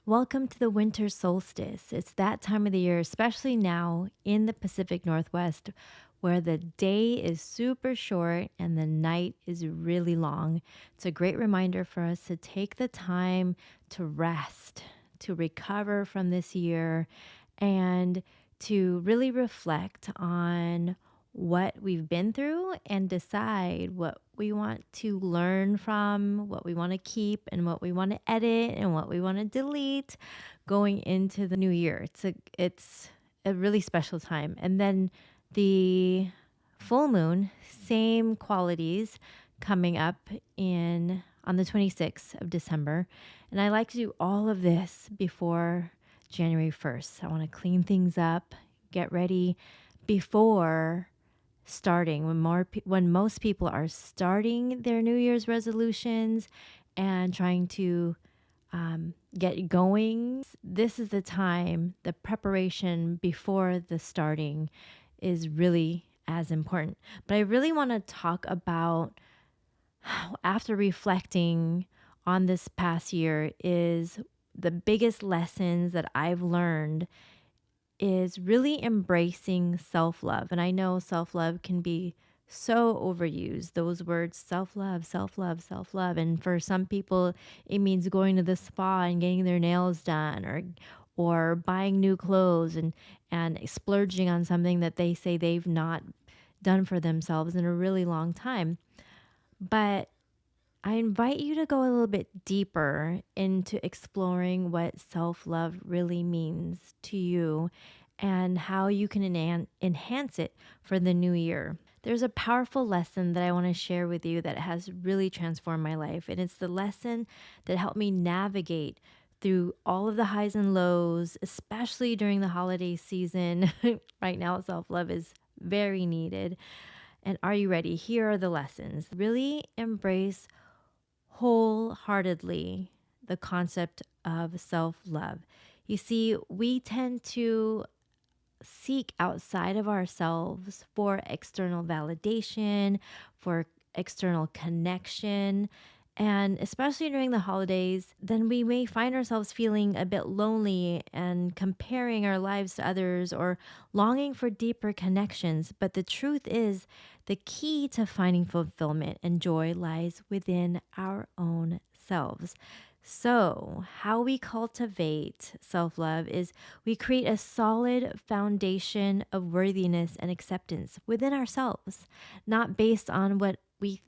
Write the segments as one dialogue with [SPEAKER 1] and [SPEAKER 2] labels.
[SPEAKER 1] Welcome to the winter solstice. It's that time of the year, especially now in the Pacific Northwest, where the day is super short and the night is really long. It's a great reminder for us to take the time to rest, to recover from this year, and to really reflect on what we've been through and decide what we want to learn from, what we want to keep, and what we want to edit and what we want to delete going into the new year. It's a really special time. And then the full moon, same qualities coming up in on the 26th of December. And I like to do all of this before January 1st. I want to clean things up, get ready before starting when most people are starting their New Year's resolutions and trying to get going. This is the time, the preparation before the starting is really as important. But I really want to talk about after reflecting on this past year is the biggest lessons that I've learned is really embracing self love. And I know self love can be so overused, those words self love, self love, self love. And for some people, it means going to the spa and getting their nails done or buying new clothes and splurging on something that they say they've not done for themselves in a really long time. But I invite you to go a little bit deeper into exploring what self love really means to you and how you can enhance it for the new year. There's a powerful lesson that I want to share with you that has really transformed my life. And it's the lesson that helped me navigate through all of the highs and lows, especially during the holiday season. Right now, self love is very needed. And are you ready? Here are the lessons. Really embrace wholeheartedly the concept of self love. You see, we tend to seek outside of ourselves for external validation, for external connection. And especially during the holidays, then we may find ourselves feeling a bit lonely and comparing our lives to others or longing for deeper connections. But the truth is, the key to finding fulfillment and joy lies within our own selves. So, how we cultivate self love is we create a solid foundation of worthiness and acceptance within ourselves, not based on what we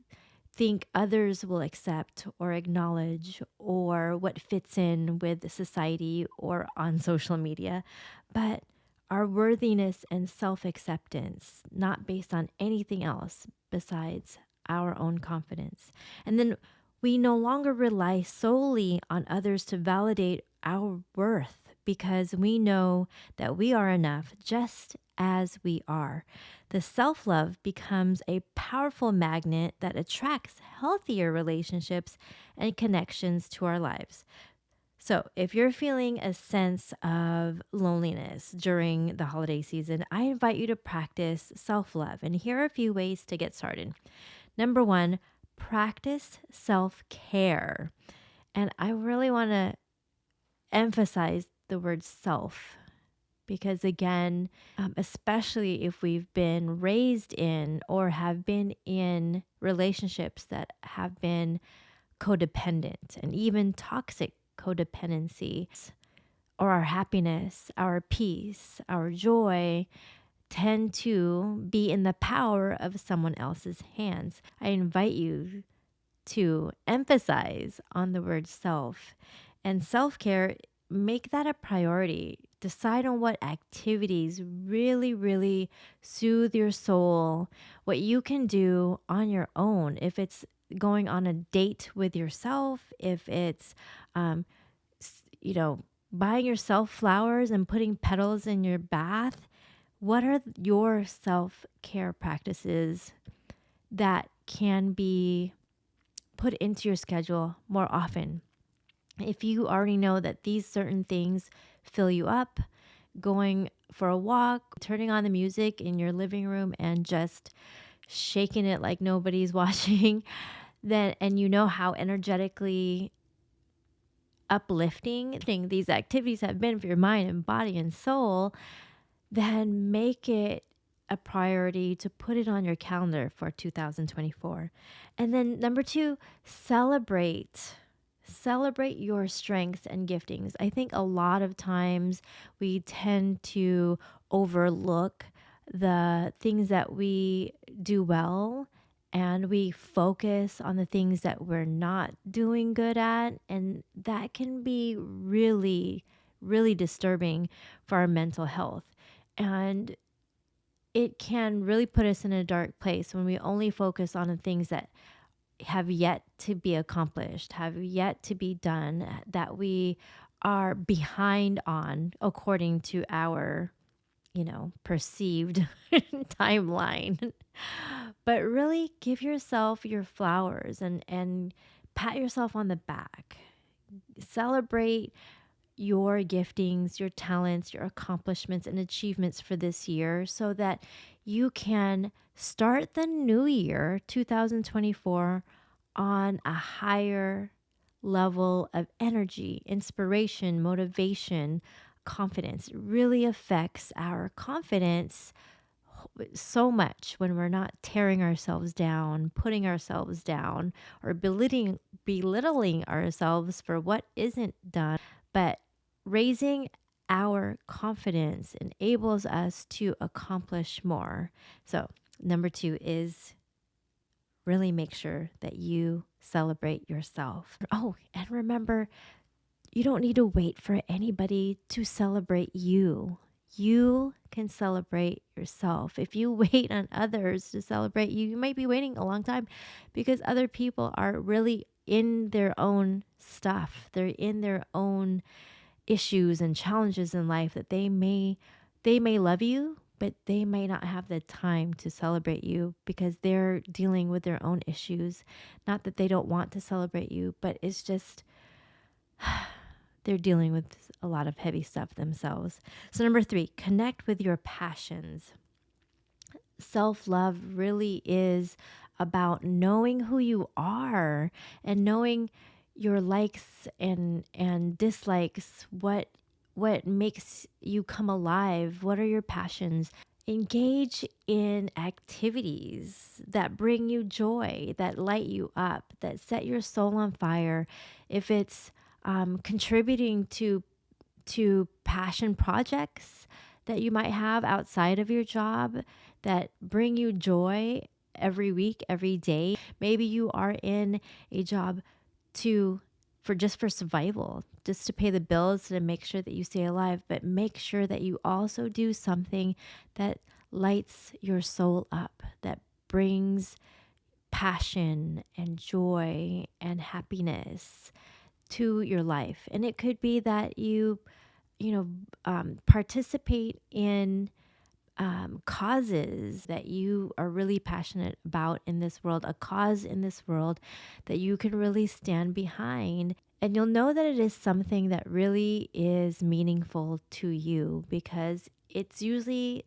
[SPEAKER 1] think others will accept or acknowledge or what fits in with society or on social media, but our worthiness and self acceptance, not based on anything else besides our own confidence. And then we no longer rely solely on others to validate our worth because we know that we are enough just as we are. The self love becomes a powerful magnet that attracts healthier relationships and connections to our lives. So, if you're feeling a sense of loneliness during the holiday season, I invite you to practice self love. And here are a few ways to get started. Number one, practice self care. And I really want to emphasize the word self because, again, especially if we've been raised in or have been in relationships that have been codependent and even toxic codependency, or our happiness, our peace, our joy tend to be in the power of someone else's hands. I invite you to emphasize on the word self and self care. Make that a priority. Decide on what activities really, really soothe your soul, what you can do on your own. If it's going on a date with yourself, if it's, you know, buying yourself flowers and putting petals in your bath, what are your self care practices that can be put into your schedule more often? If you already know that these certain things fill you up, going for a walk, turning on the music in your living room and just shaking it like nobody's watching, then and you know how energetically uplifting these activities have been for your mind and body and soul, then make it a priority to put it on your calendar for 2024. And then number two, celebrate. Celebrate your strengths and giftings. I think a lot of times we tend to overlook the things that we do well, and we focus on the things that we're not doing good at. And that can be really, really disturbing for our mental health. And it can really put us in a dark place when we only focus on the things that have yet to be accomplished, have yet to be done, that we are behind on according to our, perceived timeline. But really give yourself your flowers and pat yourself on the back. Celebrate your giftings, your talents, your accomplishments, and achievements for this year so that you can start the new year, 2024, on a higher level of energy, inspiration, motivation, confidence. It really affects our confidence so much when we're not tearing ourselves down, putting ourselves down, or belittling ourselves for what isn't done, but raising our confidence enables us to accomplish more. So, number two is really make sure that you celebrate yourself. Oh, and remember, you don't need to wait for anybody to celebrate you. You can celebrate yourself. If you wait on others to celebrate you, you might be waiting a long time because other people are really in their own stuff. They're in their own issues and challenges in life that they may love you, but they may not have the time to celebrate you because they're dealing with their own issues. Not that they don't want to celebrate you, but it's just they're dealing with a lot of heavy stuff themselves. So number three, connect with your passions. Self-love really is about knowing who you are and knowing your likes and dislikes, what makes you come alive, what are your passions. Engage in activities that bring you joy, that light you up, that set your soul on fire. If it's contributing to passion projects that you might have outside of your job that bring you joy every week, every day. Maybe you are in a job to for survival, just to pay the bills and make sure that you stay alive, but make sure that you also do something that lights your soul up, that brings passion and joy and happiness to your life. And it could be that participate in causes that you are really passionate about in this world, a cause in this world that you can really stand behind. And you'll know that it is something that really is meaningful to you because it's usually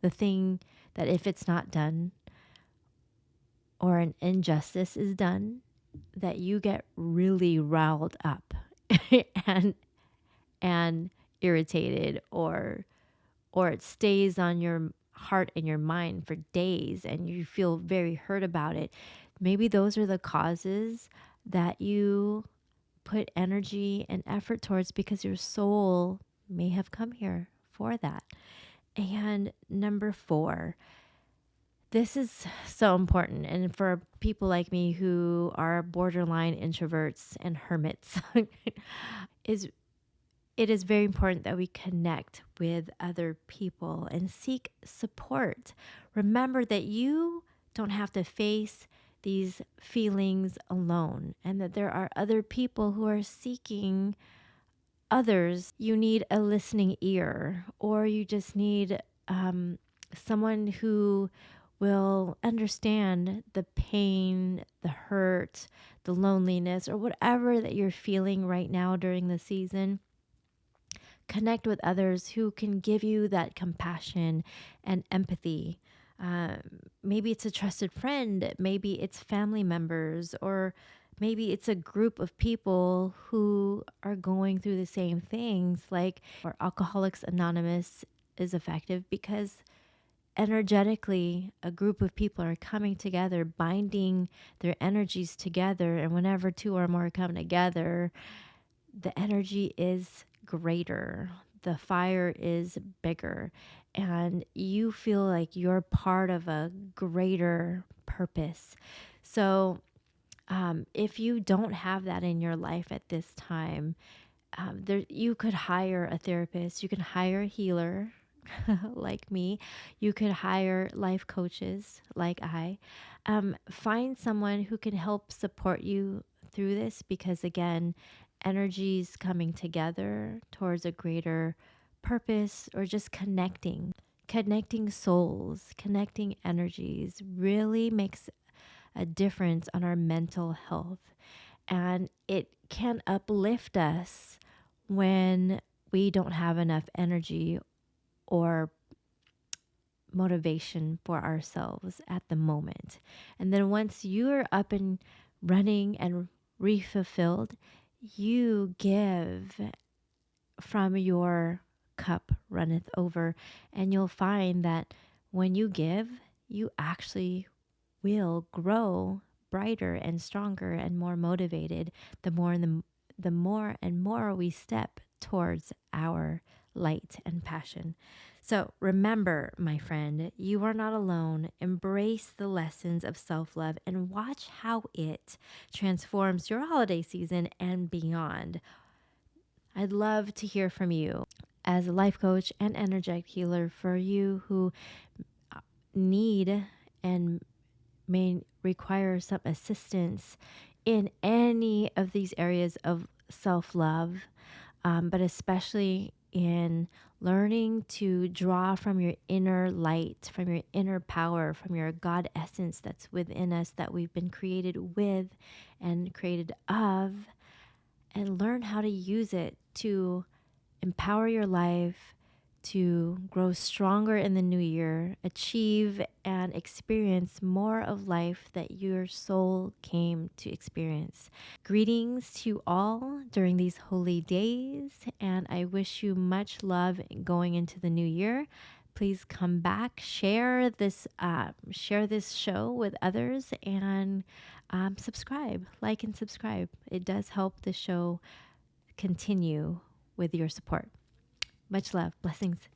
[SPEAKER 1] the thing that if it's not done or an injustice is done, that you get really riled up and and irritated or it stays on your heart and your mind for days and you feel very hurt about it. Maybe those are the causes that you put energy and effort towards because your soul may have come here for that. And number four, this is so important. And for people like me who are borderline introverts and hermits, is it is very important that we connect with other people and seek support. Remember that you don't have to face these feelings alone and that there are other people who are seeking others. You need a listening ear, or you just need someone who will understand the pain, the hurt, the loneliness, or whatever that you're feeling right now during the season. Connect with others who can give you that compassion and empathy. Maybe it's a trusted friend, maybe it's family members, or maybe it's a group of people who are going through the same things, like, or Alcoholics Anonymous is effective because energetically a group of people are coming together, binding their energies together. And whenever two or more come together, the energy is greater, the fire is bigger, and you feel like you're part of a greater purpose. So, if you don't have that in your life at this time, there you could hire a therapist, you can hire a healer like me, you could hire life coaches like I. Find someone who can help support you through this because, again, energies coming together towards a greater purpose or just connecting souls, connecting energies really makes a difference on our mental health. And it can uplift us when we don't have enough energy or motivation for ourselves at the moment. And then once you're up and running and refulfilled, you give from your cup runneth over. And you'll find that when you give, you actually will grow brighter and stronger and more motivated the more and more we step towards our light and passion. So remember, my friend, you are not alone. Embrace the lessons of self-love and watch how it transforms your holiday season and beyond. I'd love to hear from you as a life coach and energetic healer for you who need and may require some assistance in any of these areas of self love, but especially in learning to draw from your inner light, from your inner power, from your God essence that's within us that we've been created with and created of, and learn how to use it to empower your life, to grow stronger in the new year, achieve and experience more of life that your soul came to experience. Greetings to you all during these holy days, and I wish you much love going into the new year. Please come back, share this show with others, and subscribe, like and subscribe. It does help the show continue with your support. Much love. Blessings.